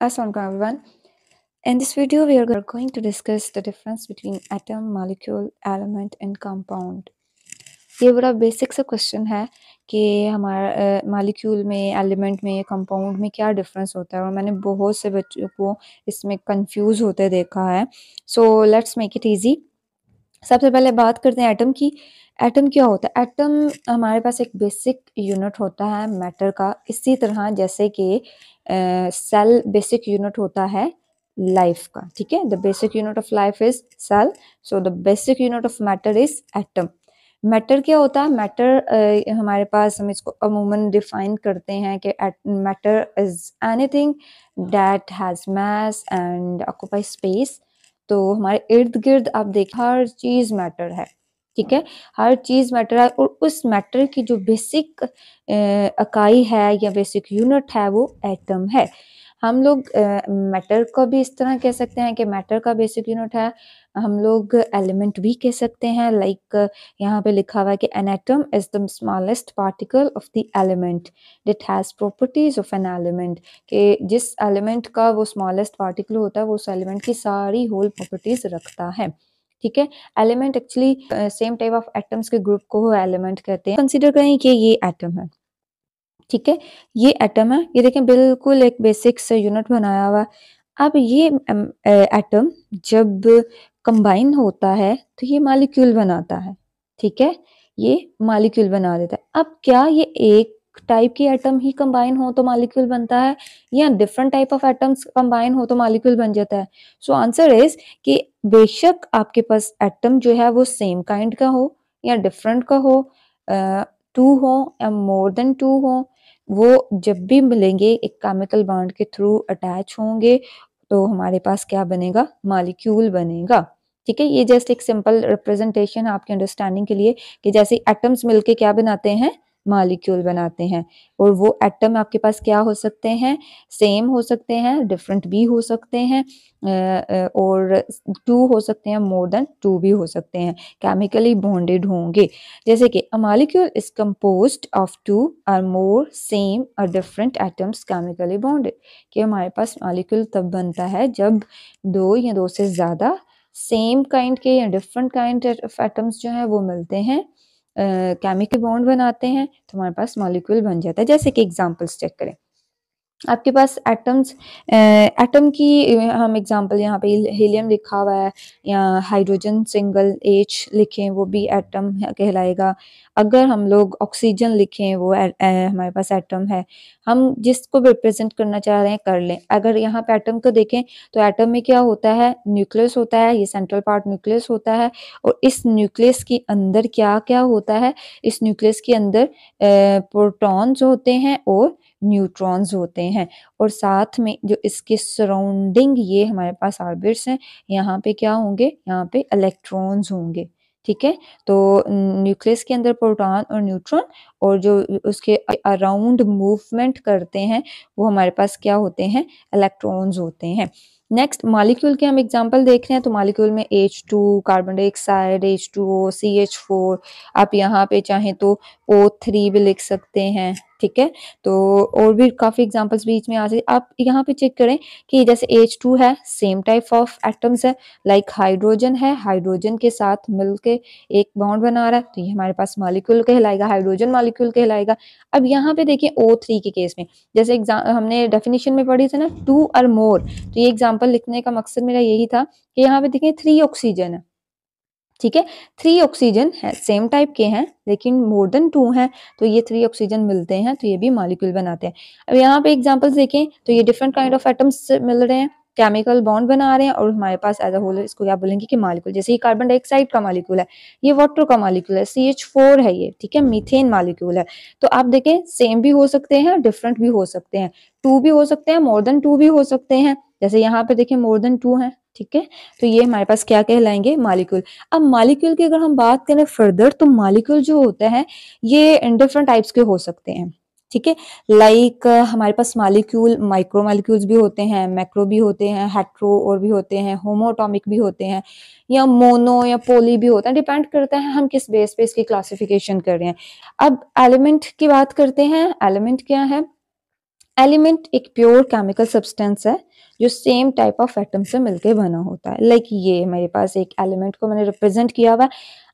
Assalamualaikum everyone. In this video, we are going to discuss the difference between atom, molecule, element and compound. ये बड़ा basic सा question है कि हमारा molecule में, एलिमेंट में, कंपाउंड में क्या डिफरेंस होता है और मैंने बहुत से बच्चों को इसमें कंफ्यूज होते देखा है. So let's make it easy. सबसे पहले बात करते हैं एटम की. एटम क्या होता है? एटम हमारे पास एक बेसिक यूनिट होता है मैटर का, इसी तरह जैसे कि सेल बेसिक यूनिट होता है लाइफ का. ठीक है, the basic unit of life is cell. So the basic unit of matter is atom. Matter क्या होता है? मैटर हमारे पास, हम इसको अमूमन डिफाइन करते हैं कि matter is anything that has mass and occupy space. तो हमारे इर्द गिर्द आप देख हर चीज मैटर है. ठीक है, हर चीज मैटर है और उस मैटर की जो बेसिक इकाई है या बेसिक यूनिट है वो एटम है. हम लोग मैटर को भी इस तरह कह सकते हैं कि मैटर का बेसिक यूनिट है. हम लोग एलिमेंट भी कह सकते हैं. लाइक यहाँ पे लिखा हुआ है कि an atom is the smallest particle of the element that has properties of an element. कि जिस एलिमेंट का वो स्मॉलेस्ट पार्टिकल होता है वो उस एलिमेंट की सारी होल प्रॉपर्टीज रखता है. ठीक है, element actually same type of atoms के ग्रुप को एलिमेंट कहते हैं. कंसिडर करें कि ये एटम है. ठीक है, ये एटम है. ये देखें बिल्कुल एक बेसिक से यूनिट बनाया हुआ. अब ये एटम जब कंबाइन होता है तो ये मॉलिक्यूल बनाता है. ठीक है, ये मॉलिक्यूल बना देता है. अब क्या ये एक टाइप के एटम ही कंबाइन हो तो मॉलिक्यूल बनता है या different type of atoms combine हो तो मॉलिक्यूल बन जाता है? सो आंसर इज कि बेशक आपके पास एटम जो है वो सेम काइंड का हो या डिफरेंट का हो, टू हो या मोर देन टू हो, वो जब भी मिलेंगे एक केमिकल बॉन्ड के थ्रू अटैच होंगे तो हमारे पास क्या बनेगा? मॉलिक्यूल बनेगा. ठीक है, ये जस्ट एक सिंपल रिप्रेजेंटेशन है आपके अंडरस्टैंडिंग के लिए कि जैसे एटम्स मिलके क्या बनाते हैं? मॉलिक्यूल बनाते हैं. और वो एटम आपके पास क्या हो सकते हैं? सेम हो सकते हैं, डिफरेंट भी हो सकते हैं, और टू हो सकते हैं, मोर देन टू भी हो सकते हैं, केमिकली बॉन्डेड होंगे. जैसे कि a molecule is composed of two or more same or different atoms chemically bonded. कि हमारे पास मॉलिक्यूल तब बनता है जब दो या दो से ज्यादा सेम काइंड के या डिफरेंट काइंड ऑफ एटम्स जो है वो मिलते हैं, केमिकल बॉन्ड बनाते हैं, तो हमारे पास मॉलिक्यूल बन जाता है. जैसे कि एग्जांपल्स चेक करें. आपके पास एटम्स, एटम की हम एग्जांपल यहाँ पे हीलियम लिखा हुआ है या हाइड्रोजन सिंगल H लिखें वो भी एटम कहलाएगा. अगर हम लोग ऑक्सीजन लिखें वो हमारे पास एटम है. हम जिसको रिप्रेजेंट करना चाह रहे हैं कर लें. अगर यहाँ पे एटम को देखें तो एटम में क्या होता है? न्यूक्लियस होता है. ये सेंट्रल पार्ट न्यूक्लियस होता है और इस न्यूक्लियस के अंदर क्या क्या होता है? इस न्यूक्लियस के अंदर प्रोटॉन्स होते हैं और न्यूट्रॉन्स होते हैं. और साथ में जो इसके सराउंडिंग ये हमारे पास ऑर्बिट्स हैं, यहाँ पे क्या होंगे? यहाँ पे इलेक्ट्रॉन्स होंगे. ठीक है, तो न्यूक्लियस के अंदर प्रोटॉन और न्यूट्रॉन और जो उसके अराउंड मूवमेंट करते हैं वो हमारे पास क्या होते हैं? इलेक्ट्रॉन्स होते हैं. नेक्स्ट मॉलिक्यूल के हम एग्जांपल देख रहे हैं तो मॉलिक्यूल में H2, carbon dioxide, H2O, CH4, आप यहाँ पे चाहें तो O3 भी लिख सकते हैं. ठीक है, तो और भी काफी एग्जांपल्स बीच में आ जाए. आप यहाँ पे चेक करें कि जैसे H2 है, सेम टाइप ऑफ एटम्स है. लाइक हाइड्रोजन है, हाइड्रोजन के साथ मिलके एक बॉन्ड बना रहा है तो ये हमारे पास मॉलिक्यूल कहलाएगा, हाइड्रोजन मॉलिक्यूल कहलाएगा. अब यहाँ पे देखिए O3 के केस में जैसे हमने डेफिनेशन में पढ़ी थी ना, टू और मोर. तो ये एग्जाम्पल लिखने का मकसद मेरा यही था कि यहाँ पे देखिए 3 ऑक्सीजन है. ठीक है, 3 ऑक्सीजन है, सेम टाइप के हैं लेकिन मोर देन 2 हैं तो ये 3 ऑक्सीजन मिलते हैं तो ये भी मॉलिक्यूल बनाते हैं. अब यहाँ पे एग्जांपल्स देखें तो ये डिफरेंट काइंड ऑफ एटम्स मिल रहे हैं, केमिकल बॉन्ड बना रहे हैं और हमारे पास एज अ होल इसको क्या बोलेंगे कि मॉलिक्यूल. जैसे ये कार्बन डाइऑक्साइड का मॉलिक्यूल है, ये वाटर का मॉलिक्यूल है, CH4 है ये. ठीक है, मीथेन मॉलिक्यूल है. तो आप देखें सेम भी हो सकते हैं, डिफरेंट भी हो सकते हैं, 2 भी हो सकते हैं, मोर देन 2 भी हो सकते हैं. जैसे यहाँ पे देखें मोर देन 2 है. ठीक है, तो ये हमारे पास क्या कहलाएंगे? मॉलिक्यूल. अब मॉलिक्यूल की अगर हम बात करें फर्दर तो मॉलिक्यूल जो होते हैं ये डिफरेंट टाइप्स के हो सकते हैं. ठीक है, लाइक हमारे पास मॉलिक्यूल माइक्रो मॉलिक्यूल्स भी होते हैं, मैक्रो भी होते हैं, हेट्रो और भी होते हैं, होमोटॉमिक भी होते हैं, या मोनो या पोली भी होता है. डिपेंड करता है हम किस बेस पे इसकी क्लासिफिकेशन कर रहे हैं. अब एलिमेंट की बात करते हैं. एलिमेंट क्या है? एलिमेंट एक प्योर केमिकल सब्सटेंस है जो सेम टाइप ऑफ एटम से मिलके बना होता है। लाइक ये मेरे पास एक एलिमेंट को मैंने रिप्रेजेंट किया हुआ है।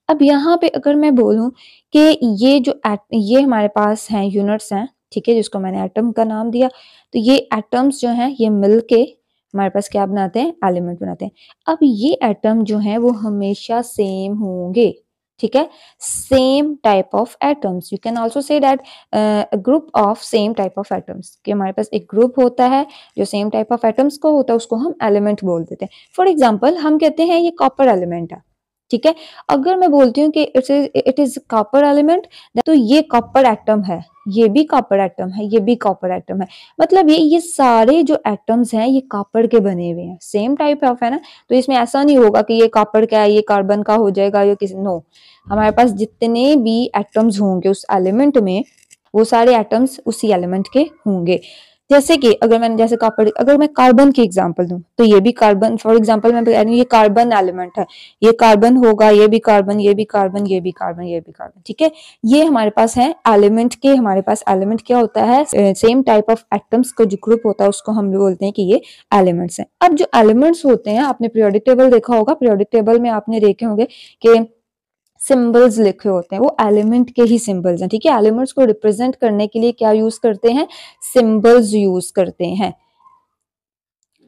अब यहाँ पे अगर मैं बोलूं कि ये हमारे पास हैं यूनिट्स हैं, ठीक है, जिसको मैंने एटम का नाम दिया, तो ये एटम्स जो हैं ये मिलके हमारे पास क्या बनाते हैं, एलिमेंट बनाते हैं। अब ये एटम जो है वो हमेशा सेम होंगे, ठीक है, same type of atoms. You can also say that group of same type of atoms, कि हमारे पास एक ग्रुप होता है जो सेम टाइप ऑफ एटम्स को होता है, उसको हम एलिमेंट बोल देते हैं। फॉर एग्जाम्पल हम कहते हैं ये कॉपर एलिमेंट है, ठीक है। अगर मैं बोलती हूँ कि इट इज कॉपर एलिमेंट, तो ये कॉपर एटम है, ये भी कॉपर एटम है, ये भी कॉपर एटम है। मतलब ये सारे जो एटम्स हैं ये कॉपर के बने हुए हैं, सेम टाइप ऑफ है ना। तो इसमें ऐसा नहीं होगा कि ये कॉपर का है ये कार्बन का हो जाएगा या किसी, नो, हमारे पास जितने भी एटम्स होंगे उस एलिमेंट में, वो सारे एटम्स उसी एलिमेंट के होंगे। जैसे कि अगर मैंने जैसे कॉपर, अगर मैं कार्बन की एग्जांपल दूं तो ये भी कार्बन, फॉर एग्जांपल मैं बता रही हूँ ये कार्बन एलिमेंट है, ये कार्बन होगा, ये भी कार्बन, ये भी कार्बन, ये भी कार्बन, ये भी कार्बन, ठीक है। ये हमारे पास है एलिमेंट के, हमारे पास एलिमेंट क्या होता है, सेम टाइप ऑफ एटम्स का जो ग्रुप होता है उसको हम बोलते हैं कि ये एलिमेंट्स हैं। अब जो एलिमेंट्स होते हैं, आपने पीरियोडिक टेबल देखा होगा, पीरियोडिक टेबल में आपने देखे होंगे कि सिंबल्स लिखे होते हैं, वो एलिमेंट के ही सिंबल्स हैं, ठीक है। एलिमेंट्स को रिप्रेजेंट करने के लिए क्या यूज करते हैं, सिंबल्स यूज करते हैं,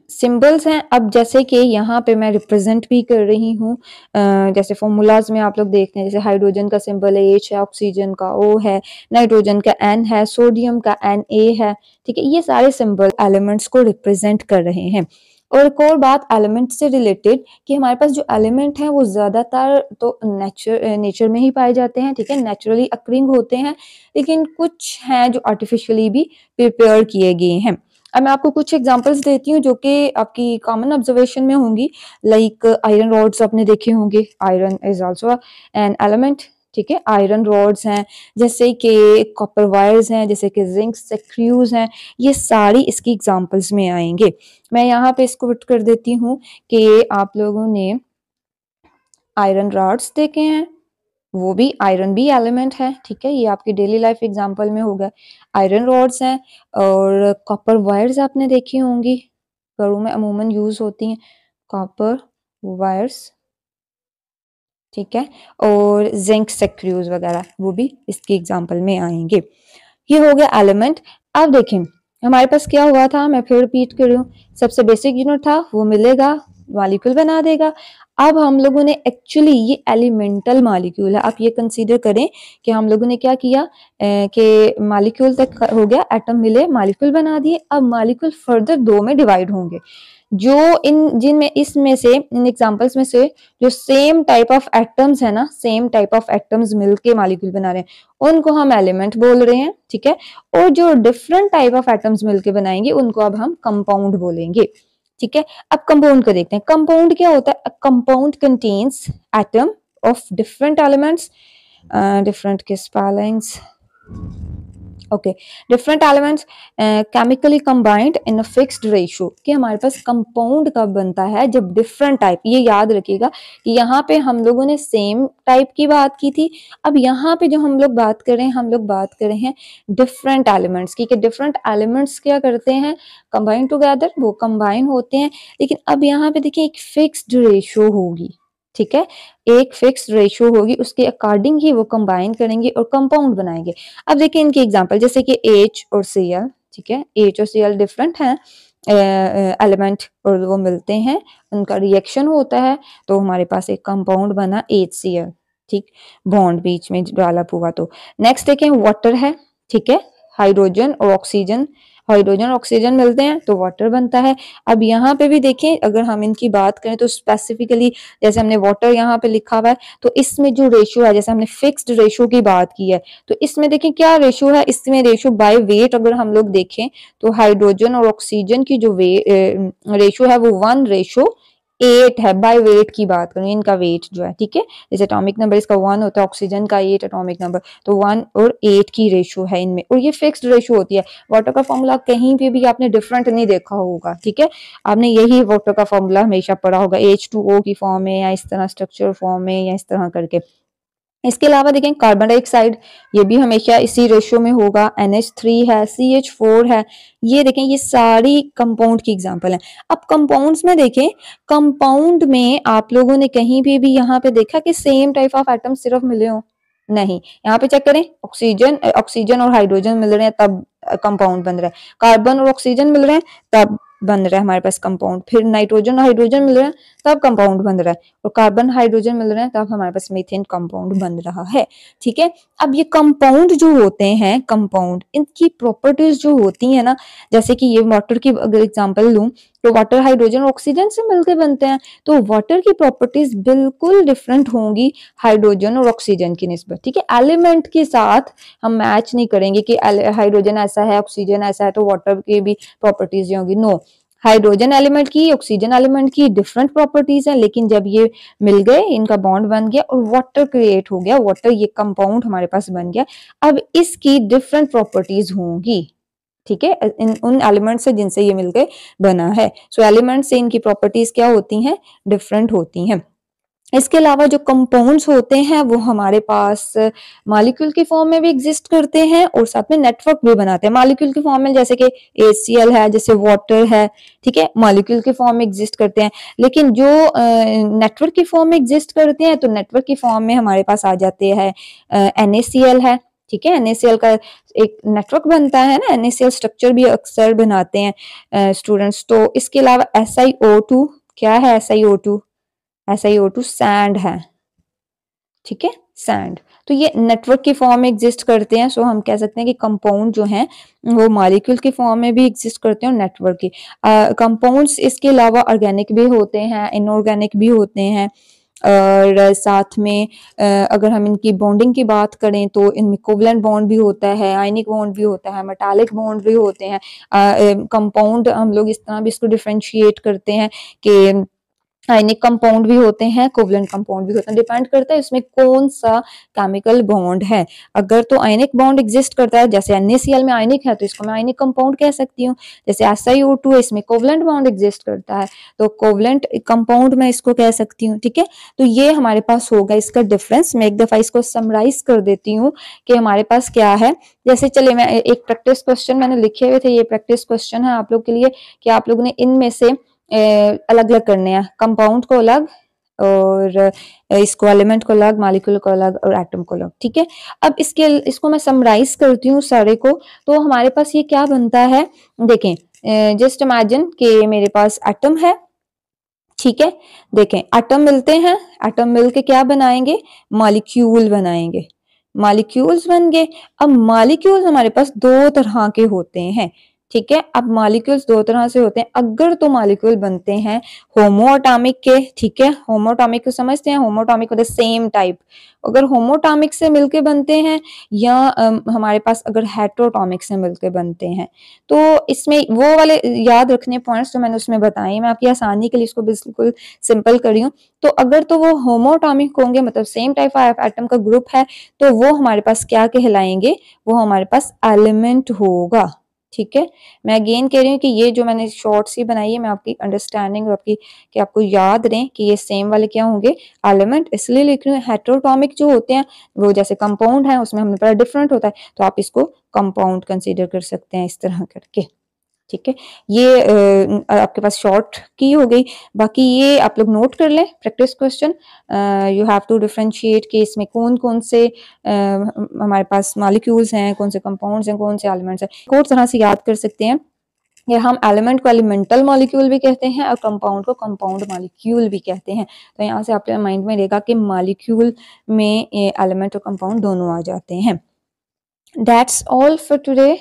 सिंबल्स हैं। अब जैसे कि यहाँ पे मैं रिप्रेजेंट भी कर रही हूँ, जैसे फॉर्मूलाज में आप लोग देखते हैं, जैसे हाइड्रोजन का सिंबल है H है, ऑक्सीजन का O है, नाइट्रोजन का N है, सोडियम का Na है, ठीक है। ये सारे सिंबल एलिमेंट्स को रिप्रेजेंट कर रहे हैं। और एक और बात एलिमेंट से रिलेटेड, कि हमारे पास जो एलिमेंट है वो ज्यादातर तो नेचर में ही पाए जाते हैं, ठीक है, नेचुरली अक्रिंग होते हैं, लेकिन कुछ हैं जो आर्टिफिशियली भी प्रिपेयर किए गए हैं। अब मैं आपको कुछ एग्जांपल्स देती हूँ जो कि आपकी कॉमन ऑब्जर्वेशन में होंगी। लाइक आयरन रॉड्स आपने देखे होंगे, iron is also an element, ठीक है। आयरन रॉड्स हैं, जैसे कि कॉपर वायर्स हैं, जैसे कि जिंक स्क्रूज हैं, ये सारी इसकी एग्जांपल्स में आएंगे। मैं यहाँ पे इसको विट कर देती हूँ कि आप लोगों ने आयरन रॉड्स देखे हैं, वो भी आयरन भी एलिमेंट है, ठीक है, ये आपकी डेली लाइफ एग्जांपल में होगा। आयरन रॉड्स हैं, और कॉपर वायर्स आपने देखी होंगी, घरों में अमूमन यूज होती हैं कॉपर वायर्स, ठीक है, और जिंक स्क्रूज वगैरह वो भी इसकी एग्जांपल में आएंगे। ये हो गया एलिमेंट। अब देखें हमारे पास क्या हुआ था, मैं फिर रिपीट कर रही हूँ, सबसे बेसिक यूनिट था वो मिलेगा, मॉलिक्यूल बना देगा। अब हम लोगों ने एक्चुअली ये एलिमेंटल मॉलिक्यूल है, आप ये कंसीडर करें कि हम लोगों ने क्या किया कि मॉलिक्यूल तक हो गया, एटम मिले, मॉलिक्यूल बना दिए। अब मॉलिक्यूल फर्दर दो में डिवाइड होंगे, जो इन जिनमें इसमें से इन एग्जांपल्स में से जो सेम टाइप ऑफ एटम्स है ना, सेम टाइप ऑफ एटम्स मिलके मॉलिक्यूल बना रहे हैं, उनको हम एलिमेंट बोल रहे हैं, ठीक है। और जो डिफरेंट टाइप ऑफ एटम्स मिलके बनाएंगे उनको अब हम कंपाउंड बोलेंगे, ठीक है। अब कंपाउंड को देखते हैं, कंपाउंड क्या होता है, compound contains atom of different elements, different के spellings, okay, different elements chemically combined in a fixed ratio, कि हमारे पास कंपाउंड कब बनता है, जब डिफरेंट टाइप, ये याद रखिएगा कि यहाँ पे हम लोगों ने सेम टाइप की बात की थी, अब यहाँ पे जो हम लोग बात कर रहे हैं, हम लोग बात कर रहे हैं डिफरेंट एलिमेंट्स की, कि डिफरेंट एलिमेंट्स क्या करते हैं, कंबाइन टुगेदर, वो कंबाइन होते हैं। लेकिन अब यहाँ पे देखिए एक फिक्स्ड रेशियो होगी, ठीक है, एक फिक्स रेशियो होगी, उसके अकॉर्डिंग ही वो कंबाइन करेंगे और कंपाउंड बनाएंगे। अब देखिए इनके एग्जांपल, जैसे कि H और Cl, ठीक है, H और Cl डिफरेंट हैं एलिमेंट, और वो मिलते हैं, उनका रिएक्शन होता है, तो हमारे पास एक कंपाउंड बना HCl, ठीक, बॉन्ड बीच में डेवलप हुआ। तो नेक्स्ट देखें वाटर है, ठीक है, हाइड्रोजन और ऑक्सीजन, हाइड्रोजन और ऑक्सीजन मिलते हैं तो वाटर बनता है। अब यहाँ पे भी देखें, अगर हम इनकी बात करें तो स्पेसिफिकली जैसे हमने वाटर यहाँ पे लिखा हुआ है, तो इसमें जो रेशियो है, जैसे हमने फिक्स्ड रेशियो की बात की है, तो इसमें देखें क्या रेशियो है, इसमें रेशियो बाय वेट अगर हम लोग देखें तो हाइड्रोजन और ऑक्सीजन की जो रेशियो है वो 1:8 है, बाय वेट की बात करें, इनका वेट जो है, ठीक है, जैसे एटॉमिक नंबर इसका 1 होता है, ऑक्सीजन का 8 एटॉमिक नंबर, तो 1 और 8 की रेशियो है इनमें, और ये फिक्स्ड रेशियो होती है। वाटर का फॉर्मूला कहीं पे भी आपने डिफरेंट नहीं देखा होगा, ठीक है, आपने यही वाटर का फॉर्मूला हमेशा पढ़ा होगा, H2O की फॉर्म में, या इस तरह स्ट्रक्चर फॉर्म में, या इस तरह करके। इसके अलावा देखें कार्बन डाइऑक्साइड, ये भी हमेशा इसी रेशियो में होगा। NH3 है, CH4 है, ये देखें ये सारी कंपाउंड की एग्जांपल है। अब कंपाउंड्स में देखें, कंपाउंड में आप लोगों ने कहीं भी यहाँ पे देखा कि सेम टाइप ऑफ एटम सिर्फ मिले हो? नहीं। यहाँ पे चेक करें, ऑक्सीजन और हाइड्रोजन मिल रहे हैं तब कंपाउंड बन रहा है, कार्बन और ऑक्सीजन मिल रहे हैं तब बन रहा है हमारे पास कंपाउंड, फिर नाइट्रोजन और हाइड्रोजन मिल रहे हैं तब कंपाउंड बन रहा है, और कार्बन हाइड्रोजन मिल रहे हैं तब हमारे पास मीथेन कंपाउंड बन रहा है। ठीक है, अब ये कंपाउंड जो होते हैं, कंपाउंड इनकी प्रॉपर्टीज जो होती है ना, जैसे कि ये वाटर की अगर एग्जांपल लूं तो वाटर हाइड्रोजन और ऑक्सीजन से मिलकर बनते हैं, तो वाटर की प्रॉपर्टीज बिल्कुल डिफरेंट होंगी हाइड्रोजन और ऑक्सीजन की निस्बत। ठीक है, एलिमेंट के साथ हम मैच नहीं करेंगे कि हाइड्रोजन ऐसा है, ऑक्सीजन ऐसा है, तो वाटर की भी प्रॉपर्टीज होंगी। नो, हाइड्रोजन एलिमेंट की, ऑक्सीजन एलिमेंट की डिफरेंट प्रॉपर्टीज है, लेकिन जब ये मिल गए, इनका बॉन्ड बन गया और वाटर क्रिएट हो गया, वाटर ये कंपाउंड हमारे पास बन गया। अब इसकी डिफरेंट प्रॉपर्टीज होंगी। ठीक है, इन उन एलिमेंट से जिनसे ये मिलके बना है। सो एलिमेंट से इनकी प्रॉपर्टीज क्या होती हैं? डिफरेंट होती हैं। इसके अलावा जो कंपाउंड्स होते हैं वो हमारे पास मॉलिक्यूल की फॉर्म में भी एग्जिस्ट करते हैं और साथ में नेटवर्क भी बनाते हैं। मॉलिक्यूल की फॉर्म में जैसे कि HCl है, जैसे वाटर है, ठीक है, मॉलिक्यूल की फॉर्म में एग्जिस्ट करते हैं। लेकिन जो नेटवर्क की फॉर्म में एग्जिस्ट करते हैं, तो नेटवर्क की फॉर्म में हमारे पास आ जाते हैं NaCl है। ठीक है, NaCl का एक नेटवर्क बनता है ना, NaCl स्ट्रक्चर भी अक्सर बनाते हैं स्टूडेंट्स। तो इसके अलावा SiO2, क्या है SiO2? SiO2 सैंड है। ठीक है, सैंड। तो ये नेटवर्क की फॉर्म में एग्जिस्ट करते हैं। सो हम कह सकते हैं कि कंपाउंड जो हैं वो मॉलिक्यूल की फॉर्म में भी एग्जिस्ट करते हैं और नेटवर्क की। कंपाउंड्स इसके अलावा ऑर्गेनिक भी होते हैं, इनऑर्गेनिक भी होते हैं, और साथ में अगर हम इनकी बॉन्डिंग की बात करें तो इनमें कोवलेंट बॉन्ड भी होता है, आयनिक बॉन्ड भी होता है, मेटालिक बॉन्ड भी होते हैं। कंपाउंड हम लोग इस तरह भी इसको डिफरेंशिएट करते हैं कि आयनिक कंपाउंड भी होते हैं, कोवलेंट कंपाउंड भी होते हैं, डिपेंड करता है इसमें कौन सा केमिकल बॉन्ड है। अगर तो आयनिक बॉन्ड एग्जिस्ट करता है, जैसे NaCl में आयनिक है तो इसको मैं आयनिक कंपाउंड कह सकती हूँ। जैसे SiO2 है, इसमें कोवलेंट बॉन्ड एग्जिस्ट करता है तो कोवलेंट कंपाउंड मैं इसको कह सकती हूँ। ठीक है, तो ये हमारे पास होगा इसका डिफरेंस। मैं एक दफा इसको समराइज कर देती हूँ कि हमारे पास क्या है। जैसे चलिए मैं एक प्रैक्टिस क्वेश्चन मैंने लिखे हुए थे, ये प्रैक्टिस क्वेश्चन है आप लोग के लिए कि आप लोगों ने इनमें से अलग अलग करने हैं, कंपाउंड को अलग और इसको एलिमेंट को अलग, मॉलिक्यूल को अलग और एटम को अलग। ठीक है, अब इसको मैं समराइज करती हूँ सारे को। तो हमारे पास ये क्या बनता है, देखें, जस्ट इमेजिन कि मेरे पास एटम है। ठीक है, देखें एटम मिलते हैं, एटम मिलके क्या बनाएंगे? मॉलिक्यूल बनाएंगे, मॉलिक्यूल्स बन गए। अब मॉलिक्यूल्स हमारे पास दो तरह के होते हैं। ठीक है, अब मॉलिक्यूल्स दो तरह से होते हैं। अगर तो मॉलिक्यूल बनते हैं होमोएटॉमिक के, ठीक है, होमोएटॉमिक को समझते हैं, होमोएटॉमिक होता है सेम टाइप। अगर होमोएटॉमिक से मिलके बनते हैं या हमारे पास अगर हेटेरोटॉमिक से मिलके बनते हैं, तो इसमें वो वाले याद रखने पॉइंट्स जो मैंने उसमें बताए, मैं आपकी आसानी के लिए इसको बिल्कुल सिंपल कर रही हूँ। तो अगर तो वो होमोएटॉमिक होंगे, मतलब सेम टाइप ऑफ एटम का ग्रुप है, तो वो हमारे पास क्या कहलाएंगे? वो हमारे पास एलिमेंट होगा। ठीक है, मैं अगेन कह रही हूँ कि ये जो मैंने शॉर्ट्स ही बनाई है, मैं आपकी अंडरस्टैंडिंग और आपकी कि आपको याद रहे कि ये सेम वाले क्या होंगे? एलिमेंट। इसलिए लिख रही हूँ। हेटेरोटॉमिक जो होते हैं वो जैसे कंपाउंड है, उसमें हमने पढ़ा डिफरेंट होता है, तो आप इसको कंपाउंड कंसीडर कर सकते हैं इस तरह करके। ठीक है, ये आपके पास शॉर्ट की हो गई। बाकी ये आप लोग नोट कर लें, practice question. You have to differentiate कि इसमें कौन कौन से हमारे पास मॉलिक्यूल्स हैं, कौन से कंपाउंड्स हैं, कौन से एलिमेंट्स हैं। और तरह से याद कर सकते हैं कि हम एलिमेंट को एलिमेंटल मॉलिक्यूल भी कहते हैं और कंपाउंड को कंपाउंड मॉलिक्यूल भी कहते हैं। तो यहाँ से आपके माइंड में रहेगा कि मॉलिक्यूल में एलिमेंट और कंपाउंड दोनों आ जाते हैं। That's all for today.